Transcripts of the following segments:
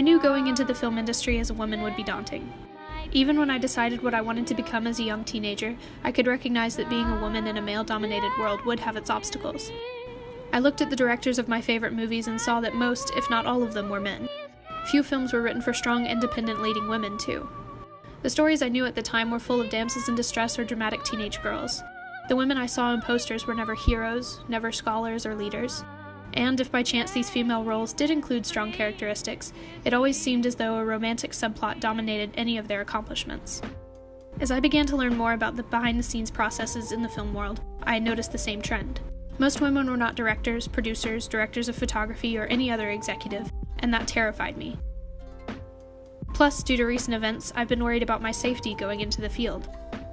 knew going into the film industry as a woman would be daunting. Even when I decided what I wanted to become as a young teenager, I could recognize that being a woman in a male-dominated world would have its obstacles. I looked at the directors of my favorite movies and saw that most, if not all of them, were men. Few films were written for strong, independent leading women, too. The stories I knew at the time were full of damsels in distress or dramatic teenage girls. The women I saw in posters were never heroes, never scholars or leaders. And if by chance these female roles did include strong characteristics, it always seemed as though a romantic subplot dominated any of their accomplishments. As I began to learn more about the behind-the-scenes processes in the film world, I noticed the same trend. Most women were not directors, producers, directors of photography, or any other executive, and that terrified me. Plus, due to recent events, I've been worried about my safety going into the field.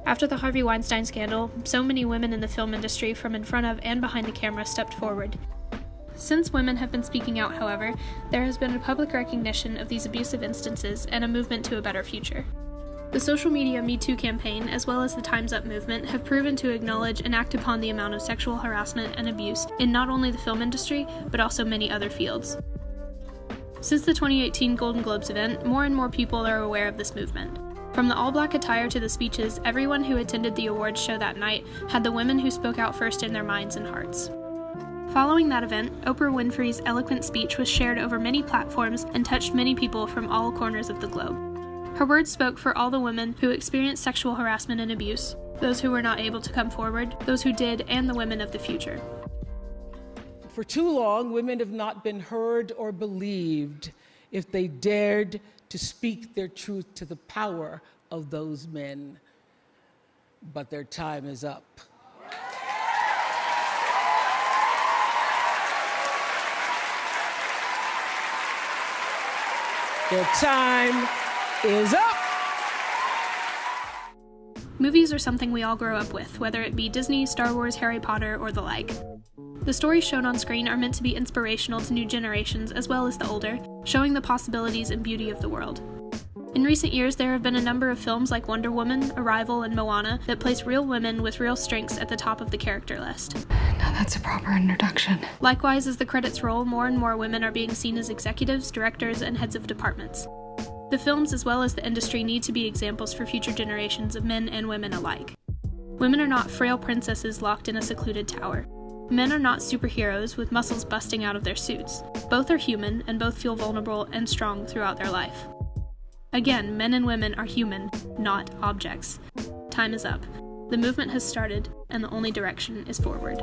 After the Harvey Weinstein scandal, so many women in the film industry from in front of and behind the camera stepped forward. Since women have been speaking out, however, there has been a public recognition of these abusive instances and a movement to a better future. The social media Me Too campaign, as well as the Time's Up movement, have proven to acknowledge and act upon the amount of sexual harassment and abuse in not only the film industry, but also many other fields. Since the 2018 Golden Globes event, more and more people are aware of this movement. From the all-black attire to the speeches, everyone who attended the awards show that night had the women who spoke out first in their minds and hearts. Following that event, Oprah Winfrey's eloquent speech was shared over many platforms and touched many people from all corners of the globe. Her words spoke for all the women who experienced sexual harassment and abuse, those who were not able to come forward, those who did, and the women of the future. For too long, women have not been heard or believed if they dared to speak their truth to the power of those men. But their time is up. Their time is up! Movies are something we all grow up with, whether it be Disney, Star Wars, Harry Potter, or the like. The stories shown on screen are meant to be inspirational to new generations as well as the older, showing the possibilities and beauty of the world. In recent years, there have been a number of films like Wonder Woman, Arrival, and Moana that place real women with real strengths at the top of the character list. Now that's a proper introduction. Likewise, as the credits roll, more and more women are being seen as executives, directors, and heads of departments. The films as well as the industry need to be examples for future generations of men and women alike. Women are not frail princesses locked in a secluded tower. Men are not superheroes with muscles busting out of their suits. Both are human, and both feel vulnerable and strong throughout their life. Again, men and women are human, not objects. Time is up. The movement has started, and the only direction is forward.